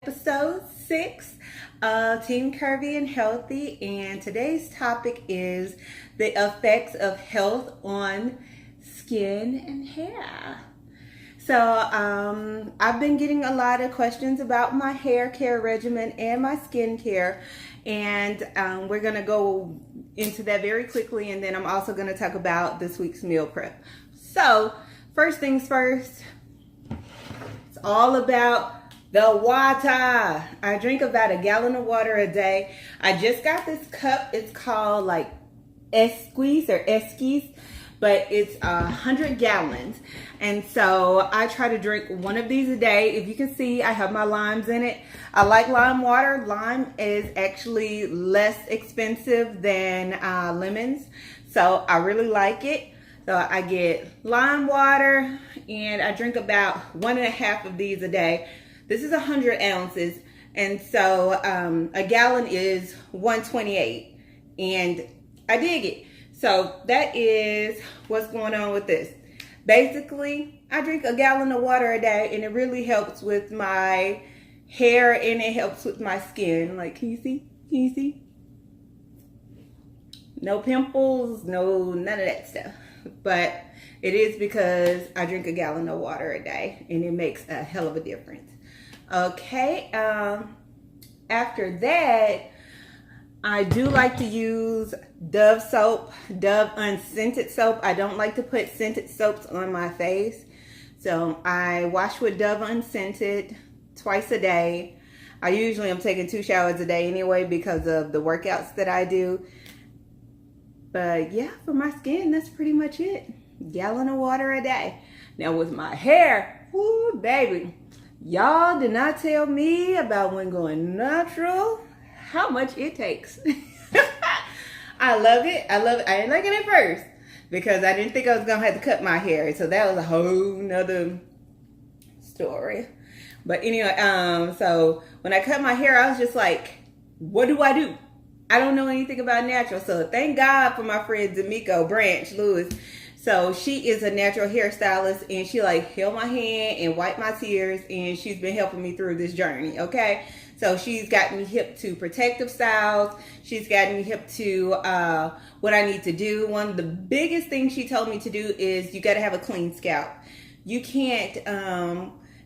Episode 6 of Team Curvy and Healthy, and today's topic is the effects of health on skin and hair. So I've been getting a lot of questions about my hair care regimen and my skin care, and we're going to go into that very quickly, and then I'm also going to talk about this week's meal prep. So first things first, it's all about the water. I drink about a gallon of water a day. I just got this cup. It's called like Esquis, but it's 100 gallons. And so I try to drink one of these a day. If you can see, I have my limes in it. I like lime water. Lime is actually less expensive than lemons. So I really like it. So I get lime water and I drink about 1.5 of these a day. This is 100 ounces, and so a gallon is 128, and I dig it. So that is what's going on with this. Basically, I drink a gallon of water a day, and it really helps with my hair, and it helps with my skin. Like, can you see? Can you see? No pimples, none of that stuff. But it is because I drink a gallon of water a day, and it makes a hell of a difference. Okay, after that, I do like to use Dove soap, Dove unscented soap. I don't like to put scented soaps on my face. So I wash with Dove unscented twice a day. I usually am taking 2 showers a day anyway because of the workouts that I do. But yeah, for my skin, that's pretty much it. Gallon of water a day. Now with my hair, whoo, baby. Y'all did not tell me about when going natural, how much it takes. I love it. I love it. I didn't like it at first because I didn't think I was going to have to cut my hair. So that was a whole nother story. But anyway, so when I cut my hair, I was just like, what do? I don't know anything about natural. So thank God for my friend D'Amico Branch Lewis. So she is a natural hairstylist, and she like held my hand and wiped my tears, and she's been helping me through this journey, okay? So she's got me hip to protective styles. She's got me hip to what I need to do. One of the biggest things she told me to do is you got to have a clean scalp. You can't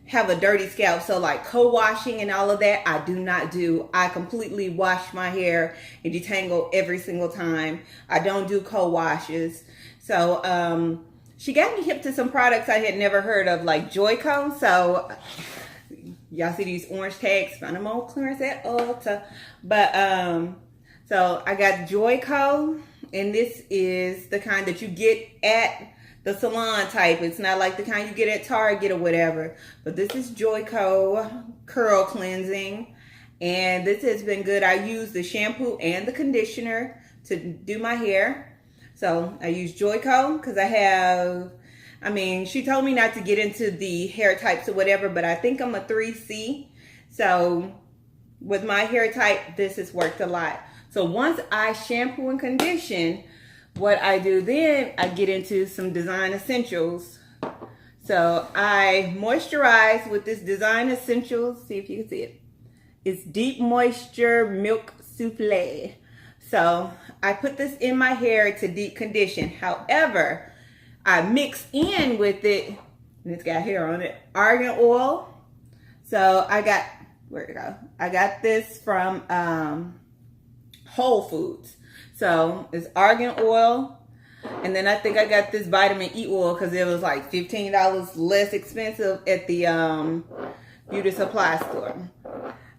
have a dirty scalp. So like co-washing and all of that, I do not do. I completely wash my hair and detangle every single time. I don't do co-washes. So she got me hip to some products I had never heard of, like Joico. So y'all see these orange tags, find them on clearance at Ulta. But so I got Joico, and this is the kind that you get at the salon type. It's not like the kind you get at Target or whatever. But this is Joico Curl Cleansing, and this has been good. I use the shampoo and the conditioner to do my hair. So I use Joico because she told me not to get into the hair types or whatever, but I think I'm a 3C. So with my hair type, this has worked a lot. So once I shampoo and condition, what I do then, I get into some Design Essentials. So I moisturize with this Design Essentials. See if you can see it. It's Deep Moisture Milk Souffle. So I put this in my hair to deep condition. However, I mix in with it, and it's got hair on it, argan oil. So I got, where'd it go? I got this from Whole Foods. So it's argan oil. And then I think I got this vitamin E oil because it was like $15 less expensive at the beauty supply store.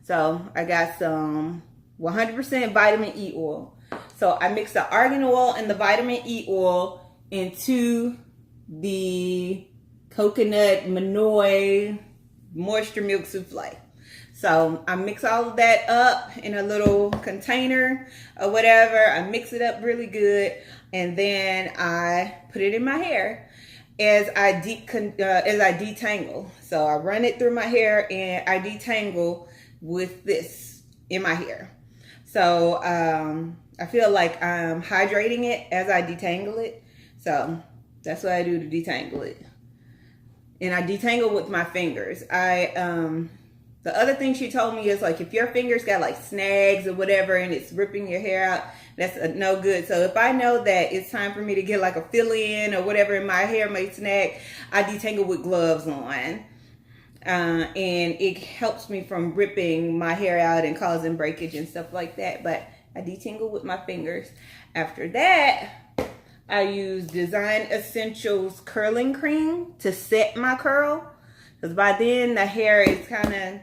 So I got some 100% vitamin E oil. So I mix the argan oil and the vitamin E oil into the coconut Manoy moisture milk souffle. So I mix all of that up in a little container or whatever. I mix it up really good, and then I put it in my hair as I detangle. So I run it through my hair and I detangle with this in my hair. So I feel like I'm hydrating it as I detangle it. So that's what I do to detangle it. And I detangle with my fingers. I The other thing she told me is like if your fingers got like snags or whatever and it's ripping your hair out, that's no good. So if I know that it's time for me to get like a fill-in or whatever and my hair may snag, I detangle with gloves on. And it helps me from ripping my hair out and causing breakage and stuff like that. But I detangle with my fingers. After that, I use Design Essentials curling cream to set my curl. Because by then the hair is kind of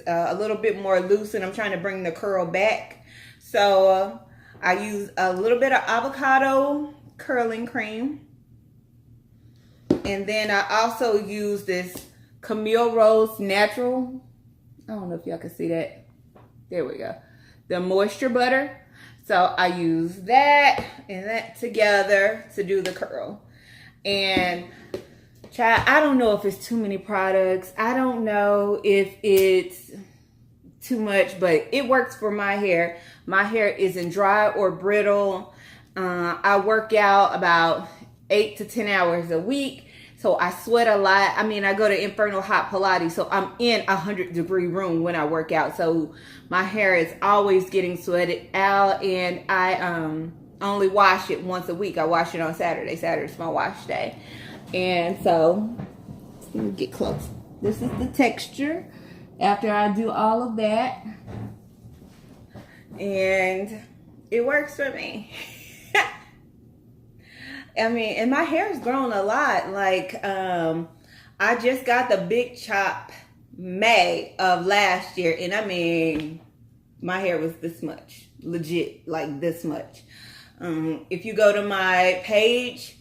a little bit more loose and I'm trying to bring the curl back. So I use a little bit of avocado curling cream. And then I also use this Camille Rose Natural. I don't know if y'all can see that. There we go. The moisture butter. So I use that and that together to do the curl. And child, I don't know if it's too many products. I don't know if it's too much, but it works for my hair. My hair isn't dry or brittle. I work out about 8 to 10 hours a week. So I sweat a lot. I mean, I go to Infernal Hot Pilates, so I'm in a 100-degree room when I work out. So my hair is always getting sweated out, and I only wash it once a week. I wash it on Saturday. Saturday's my wash day. And so, let me get close. This is the texture after I do all of that. And it works for me. I mean, and my hair's grown a lot. Like, I just got the big chop May of last year. And I mean, my hair was this much. Legit, like this much. If you go to my page,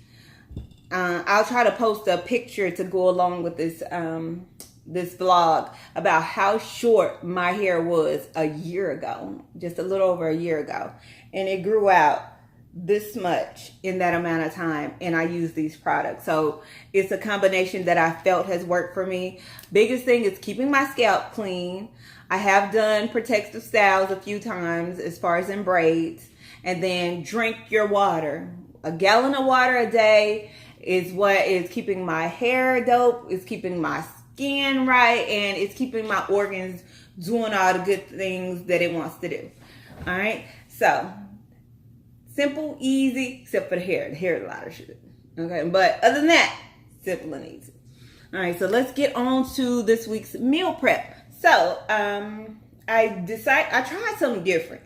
I'll try to post a picture to go along with this this vlog about how short my hair was a year ago. Just a little over a year ago. And it grew out this much in that amount of time, and I use these products. So it's a combination that I felt has worked for me. Biggest thing is keeping my scalp clean. I have done protective styles a few times as far as in braids. And then drink your water. A gallon of water a day is what is keeping my hair dope, it's keeping my skin right, and it's keeping my organs doing all the good things that it wants to do. All right, so simple, easy, except for the hair. The hair is a lot of shit. Okay, but other than that, simple and easy. All right, so let's get on to this week's meal prep. So I tried something different.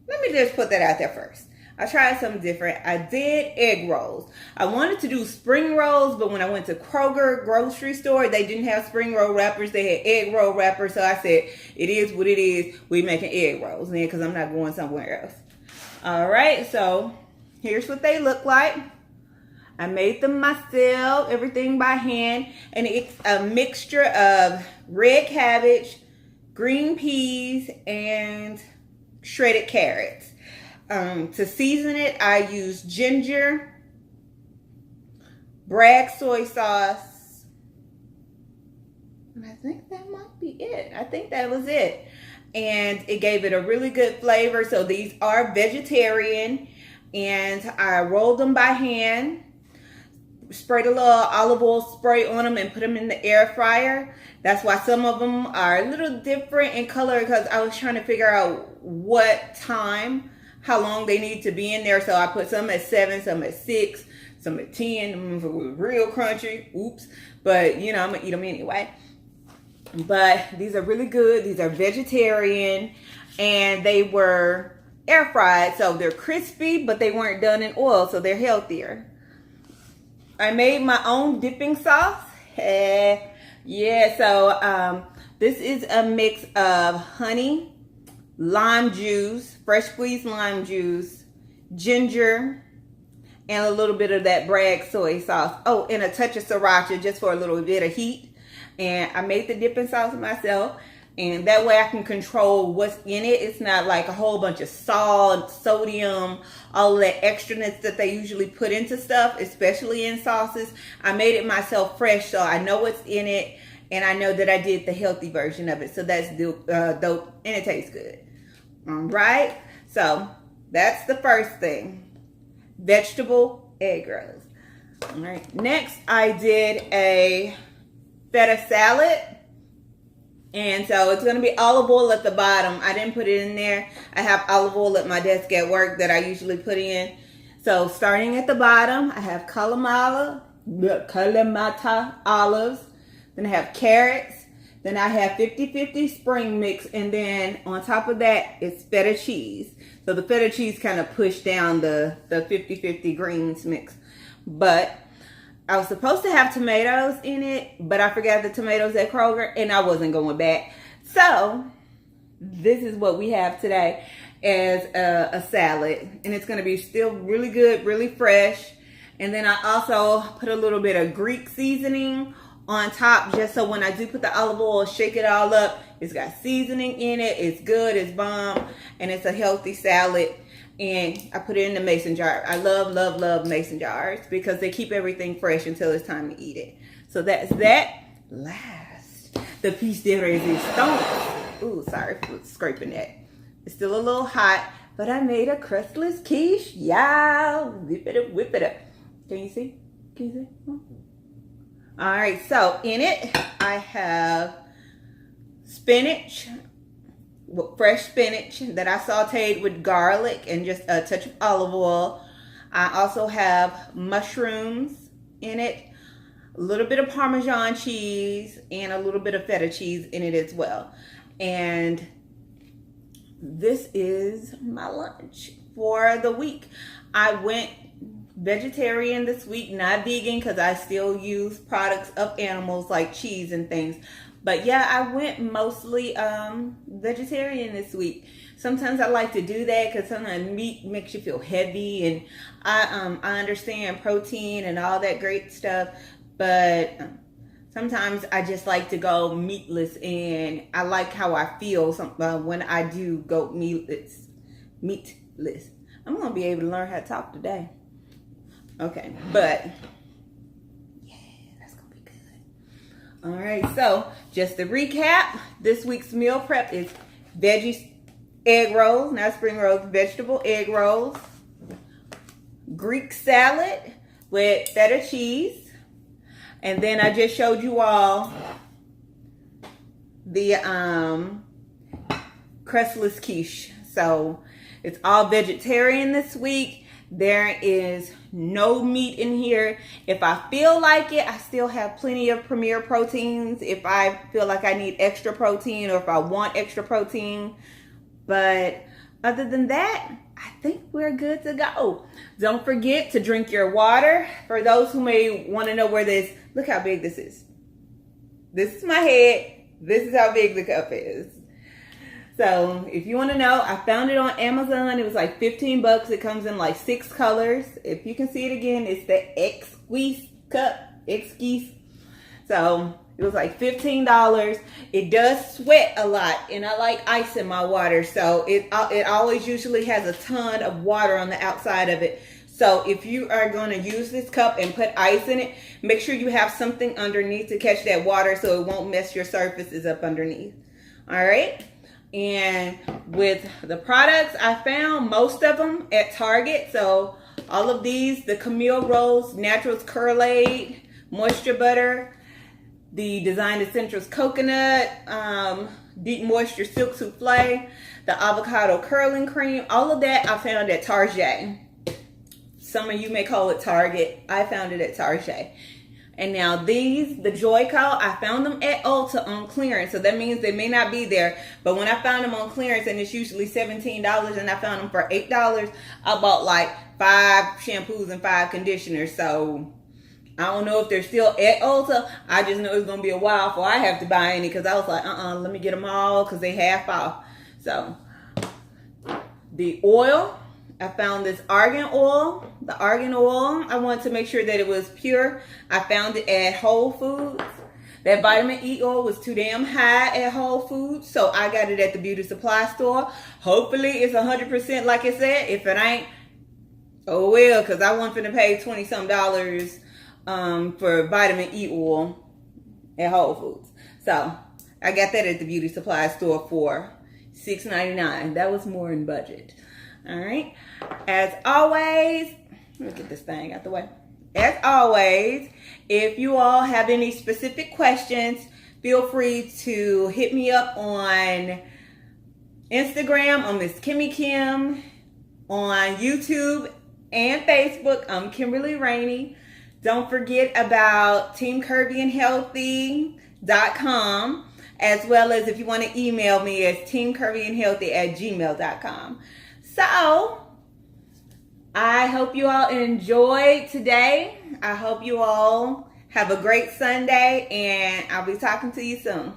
Let me just put that out there first. I tried something different. I did egg rolls. I wanted to do spring rolls, but when I went to Kroger grocery store, they didn't have spring roll wrappers. They had egg roll wrappers. So I said, it is what it is. We making egg rolls then because I'm not going somewhere else. All right, so here's what they look like. I made them myself, everything by hand. And it's a mixture of red cabbage, green peas, and shredded carrots. To season it, I use ginger, Bragg soy sauce, and I think that might be it. I think that was it. And it gave it a really good flavor. So these are vegetarian, and I rolled them by hand, sprayed a little olive oil spray on them, and put them in the air fryer. That's why some of them are a little different in color, because I was trying to figure out what time, how long they need to be in there. So I put some at 7, some at 6, some at 10. If it was real crunchy, oops. But, you know, I'm going to eat them anyway. But these are really good. These are vegetarian. And they were air fried. So they're crispy, but they weren't done in oil. So they're healthier. I made my own dipping sauce. Yeah, so this is a mix of honey, lime juice, fresh squeezed lime juice, ginger, and a little bit of that Bragg soy sauce. Oh, and a touch of sriracha just for a little bit of heat. And I made the dipping sauce myself. And that way I can control what's in it. It's not like a whole bunch of salt, sodium, all of that extraness that they usually put into stuff, especially in sauces. I made it myself fresh, so I know what's in it. And I know that I did the healthy version of it. So that's dope, and it tastes good. All right, so that's the first thing. Vegetable egg rolls. All right, next I did a feta salad. And so it's going to be olive oil at the bottom. I didn't put it in there. I have olive oil at my desk at work that I usually put in. So starting at the bottom, I have Kalamata olives. Then I have carrots. Then I have 50-50 spring mix. And then on top of that, it's feta cheese. So the feta cheese kind of pushed down the 50-50 greens mix. But I was supposed to have tomatoes in it, but I forgot the tomatoes at Kroger and I wasn't going back. So this is what we have today as a salad. And it's going to be still really good, really fresh. And then I also put a little bit of Greek seasoning on top, just so when I do put the olive oil, shake it all up. It's got seasoning in it. It's good. It's bomb. And it's a healthy salad. And I put it in the mason jar. I love, love, love mason jars because they keep everything fresh until it's time to eat it. So that's that. Last, the piece de resistance. Ooh, sorry for scraping that. It's still a little hot, but I made a crustless quiche. Yeah, whip it up, whip it up. Can you see? Can you see? All right, so in it, I have spinach, fresh spinach that I sauteed with garlic and just a touch of olive oil. I also have mushrooms in it, a little bit of Parmesan cheese, and a little bit of feta cheese in it as well. And this is my lunch for the week. I went vegetarian this week, not vegan, because I still use products of animals like cheese and things. But yeah, I went mostly vegetarian this week. Sometimes I like to do that because sometimes meat makes you feel heavy, and I understand protein and all that great stuff, but sometimes I just like to go meatless, and I like how I feel when I do go meatless. I'm gonna be able to learn how to talk today. Okay, but yeah, that's gonna be good. All right, so just to recap, this week's meal prep is veggie egg rolls, not spring rolls, vegetable egg rolls, Greek salad with feta cheese, and then I just showed you all the crustless quiche. So it's all vegetarian this week. There is no meat in here. If I feel like it, I still have plenty of Premier proteins if I feel like I need extra protein or if I want extra protein. But other than that, I think we're good to go. Don't forget to drink your water. For those who may want to know where this, look how big this is. This is my head. This is how big the cup is. So if you want to know, I found it on Amazon. It was like 15 bucks. It comes in like 6 colors. If you can see it again, it's the Exquise cup. Exquise. So it was like $15. It does sweat a lot, and I like ice in my water. So it always usually has a ton of water on the outside of it. So if you are going to use this cup and put ice in it, make sure you have something underneath to catch that water so it won't mess your surfaces up underneath. All right. And with the products, I found most of them at Target. So all of these, the Camille Rose Naturals Curlaid Moisture Butter, the Design Essentials Coconut, Deep Moisture Silk Souffle, the Avocado Curling Cream, all of that I found at Target. Some of you may call it Target. I found it at Target. And now these, the Joyco, I found them at Ulta on clearance. So that means they may not be there. But when I found them on clearance, and it's usually $17, and I found them for $8, I bought like 5 shampoos and 5 conditioners. So I don't know if they're still at Ulta. I just know it's going to be a while before I have to buy any, because I was like, let me get them all because they half off. So the oil, I found this argan oil. The argan oil, I wanted to make sure that it was pure. I found it at Whole Foods. That vitamin E oil was too damn high at Whole Foods, so I got it at the beauty supply store. Hopefully it's 100% like it said. If it ain't, oh well, because I wasn't finna pay $20-some for vitamin E oil at Whole Foods. So I got that at the beauty supply store for $6.99. That was more in budget. All right. As always, let me get this thing out the way. As always, if you all have any specific questions, feel free to hit me up on Instagram on Miss Kimmy Kim, on YouTube and Facebook. I'm Kimberly Rainey. Don't forget about teamcurvyandhealthy.com, as well as if you want to email me, it's teamcurvyandhealthy@gmail.com. So I hope you all enjoyed today. I hope you all have a great Sunday, and I'll be talking to you soon.